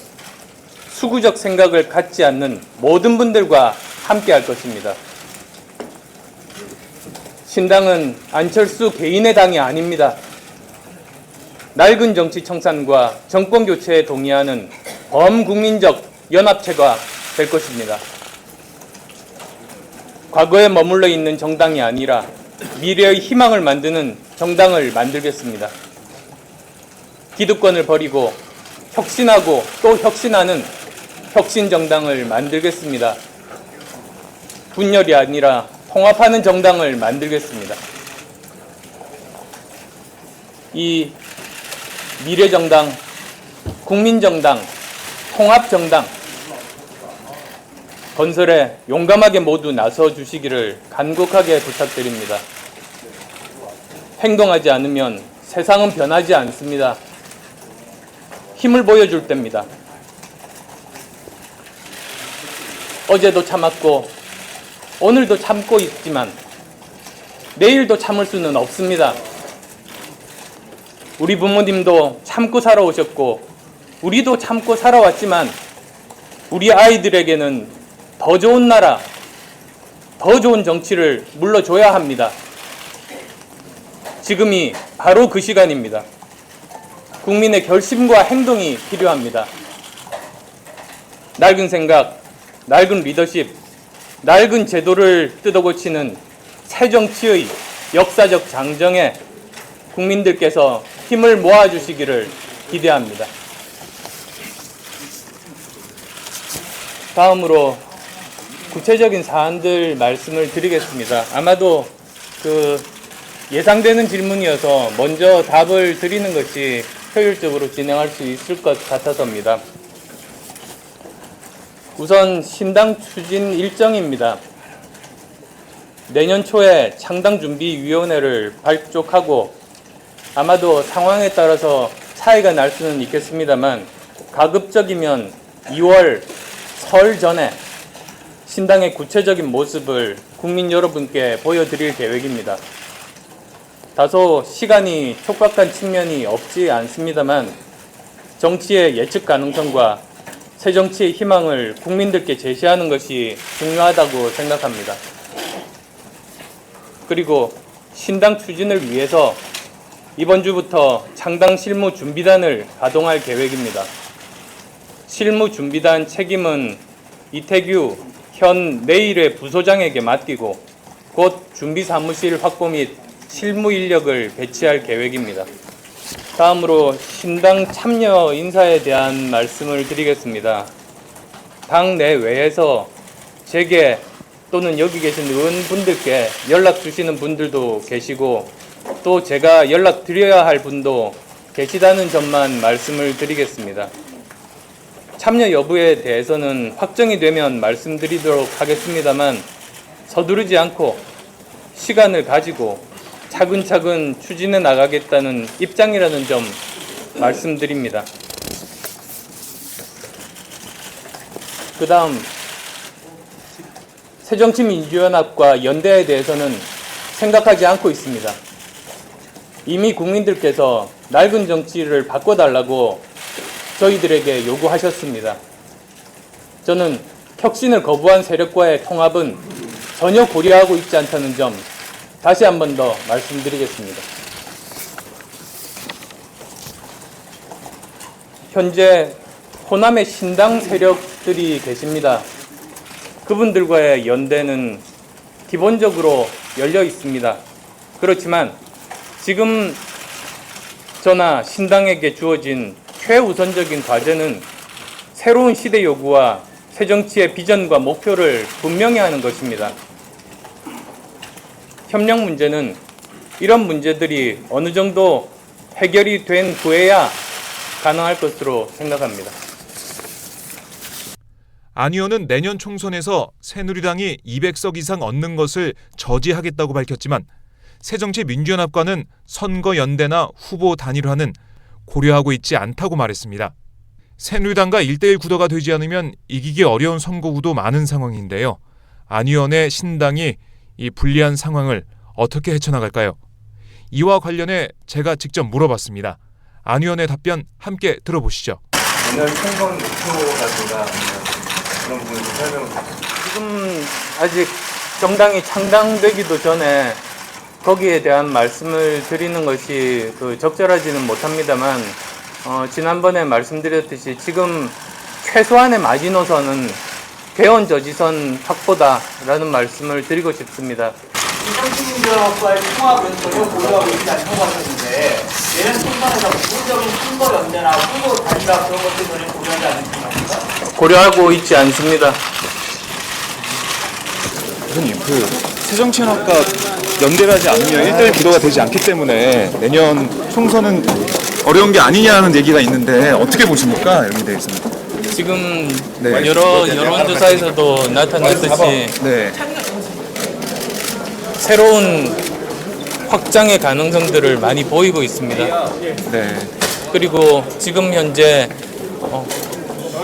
수구적 생각을 갖지 않는 모든 분들과 함께할 것입니다. 신당은 안철수 개인의 당이 아닙니다. 낡은 정치 청산과 정권 교체에 동의하는 범국민적 연합체가 될 것입니다. 과거에 머물러 있는 정당이 아니라 미래의 희망을 만드는 정당을 만들겠습니다. 기득권을 버리고 혁신하고 또 혁신하는 혁신정당을 만들겠습니다. 분열이 아니라 통합하는 정당을 만들겠습니다. 이 미래정당, 국민정당, 통합정당 건설에 용감하게 모두 나서 주시기를 간곡하게 부탁드립니다. 행동하지 않으면 세상은 변하지 않습니다. 힘을 보여줄 때입니다. 어제도 참았고 오늘도 참고 있지만 내일도 참을 수는 없습니다. 우리 부모님도 참고 살아오셨고 우리도 참고 살아왔지만 우리 아이들에게는 더 좋은 나라, 더 좋은 정치를 물려줘야 합니다. 지금이 바로 그 시간입니다. 국민의 결심과 행동이 필요합니다. 낡은 생각, 낡은 리더십, 낡은 제도를 뜯어고치는 새 정치의 역사적 장정에 국민들께서 힘을 모아주시기를 기대합니다. 다음으로 구체적인 사안들 말씀을 드리겠습니다. 아마도 예상되는 질문이어서 먼저 답을 드리는 것이 효율적으로 진행할 수 있을 것 같아서입니다. 우선 신당 추진 일정입니다. 내년 초에 창당준비위원회를 발족하고 아마도 상황에 따라서 차이가 날 수는 있겠습니다만 가급적이면 2월 설 전에 신당의 구체적인 모습을 국민 여러분께 보여드릴 계획입니다. 다소 시간이 촉박한 측면이 없지 않습니다만 정치의 예측 가능성과 새 정치의 희망을 국민들께 제시하는 것이 중요하다고 생각합니다. 그리고 신당 추진을 위해서 이번 주부터 창당 실무 준비단을 가동할 계획입니다. 실무 준비단 책임은 이태규 현 내일의 부소장에게 맡기고 곧 준비 사무실 확보 및 실무 인력을 배치할 계획입니다. 다음으로 신당 참여 인사에 대한 말씀을 드리겠습니다. 당 내외에서 제게 또는 여기 계신 의원분들께 연락 주시는 분들도 계시고 또 제가 연락 드려야 할 분도 계시다는 점만 말씀을 드리겠습니다. 참여 여부에 대해서는 확정이 되면 말씀드리도록 하겠습니다만 서두르지 않고 시간을 가지고 차근차근 추진해 나가겠다는 입장이라는 점 말씀드립니다. 그 다음 새정치민주연합과 연대에 대해서는 생각하지 않고 있습니다. 이미 국민들께서 낡은 정치를 바꿔달라고 저희들에게 요구하셨습니다. 저는 혁신을 거부한 세력과의 통합은 전혀 고려하고 있지 않다는 점 다시 한 번 더 말씀드리겠습니다. 현재 호남의 신당 세력들이 계십니다. 그분들과의 연대는 기본적으로 열려 있습니다. 그렇지만 지금 저나 신당에게 주어진 최우선적인 과제는 새로운 시대 요구와 새정치의 비전과 목표를 분명히 하는 것입니다. 협력 문제는 이런 문제들이 어느 정도 해결이 된 후에야 가능할 것으로 생각합니다. 안 의원은 내년 총선에서 새누리당이 200석 이상 얻는 것을 저지하겠다고 밝혔지만 새정치민주연합과는 선거 연대나 후보 단일화는 고려하고 있지 않다고 말했습니다. 새누리당과 1대1 구도가 되지 않으면 이기기 어려운 선거구도 많은 상황인데요. 안 의원의 신당이 이 불리한 상황을 어떻게 헤쳐나갈까요? 이와 관련해 제가 직접 물어봤습니다. 안 의원의 답변 함께 들어보시죠. 내년 총선 목표라든가 그런 부분 설명을 지금 아직 정당이 창당되기도 전에 거기에 대한 말씀을 드리는 것이 적절하지는 못합니다만 지난번에 말씀드렸듯이 지금 최소한의 마지노선은 개헌 저지선 확보다라는 말씀을 드리고 싶습니다. 새정치민주연합과의 통합은 전혀 고려하고 있지 않다고 하셨는데 내년 총선에서 부분적인 선거 연대나 후보 단일화 그런 것들 전혀 고려하지 않으십니까? 고려하고 있지 않습니다. 의원님, 새정치연합과 연대를 하지 않으면 1대1 구도가 되지 않기 때문에 내년 총선은 어려운 게 아니냐는 얘기가 있는데 어떻게 보십니까? 여기에 대해서는. 지금 여러 여론조사에서도 나타났듯이 새로운 확장의 가능성들을 많이 보이고 있습니다. 그리고 지금 현재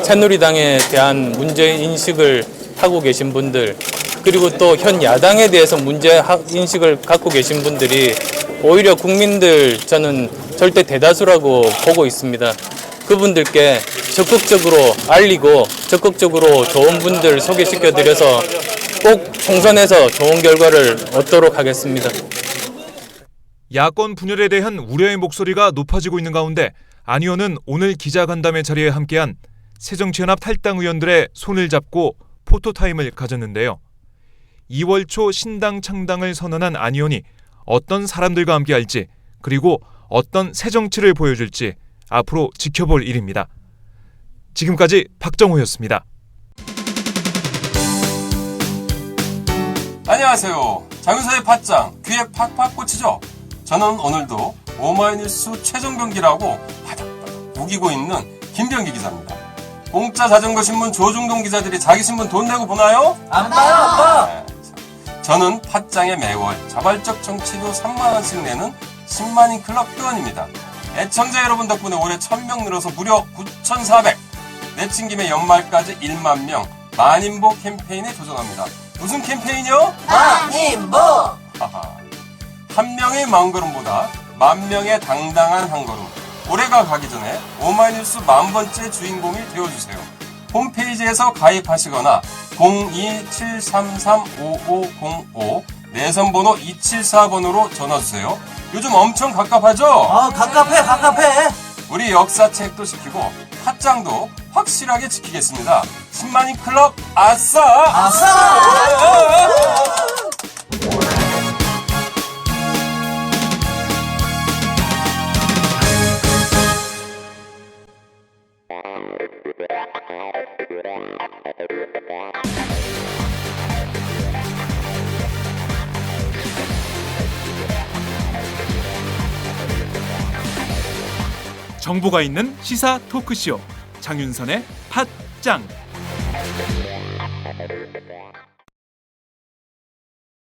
새누리당에 대한 문제 인식을 하고 계신 분들, 그리고 또 현 야당에 대해서 문제 인식을 갖고 계신 분들이 오히려 국민들 저는 절대 대다수라고 보고 있습니다. 그분들께 적극적으로 알리고 적극적으로 좋은 분들 소개시켜 드려서 꼭 총선에서 좋은 결과를 얻도록 하겠습니다. 야권 분열에 대한 우려의 목소리가 높아지고 있는 가운데 안 의원은 오늘 기자간담회 자리에 함께한 새정치연합 탈당 의원들의 손을 잡고 포토타임을 가졌는데요. 2월 초 신당 창당을 선언한 안 의원이 어떤 사람들과 함께할지, 그리고 어떤 새정치를 보여줄지 앞으로 지켜볼 일입니다. 지금까지 박정호였습니다. 안녕하세요. 장윤서의 팟짱, 귀에 팍팍 꽂히죠? 저는 오늘도 오마이뉴스 최정병기라고 바닥바닥 우기고 있는 김병기 기자입니다. 공짜 자전거 신문 조중동 기자들이 자기 신문 돈 내고 보나요? 안 봐요, 아빠! 저는 팟짱에 매월 자발적 정치료 3만원씩 내는 10만인 클럽 회원입니다. 애청자 여러분 덕분에 올해 1000명 늘어서 무려 9,400. 내친 김에 연말까지 1만 명 만인보 캠페인에 도전합니다. 무슨 캠페인이요? 만인보! 한 명의 마음걸음보다 만 명의 당당한 한 걸음. 올해가 가기 전에 오마이뉴스 10,000번째 주인공이 되어주세요. 홈페이지에서 가입하시거나 02-733-5505 내선번호 274번으로 전화주세요. 요즘 엄청 갑갑하죠? 갑갑해. 우리 역사책도 지키고 팟짱도 확실하게 지키겠습니다. 10만인 클럽 아싸! 정보가 있는 시사 토크쇼 장윤선의 팟짱.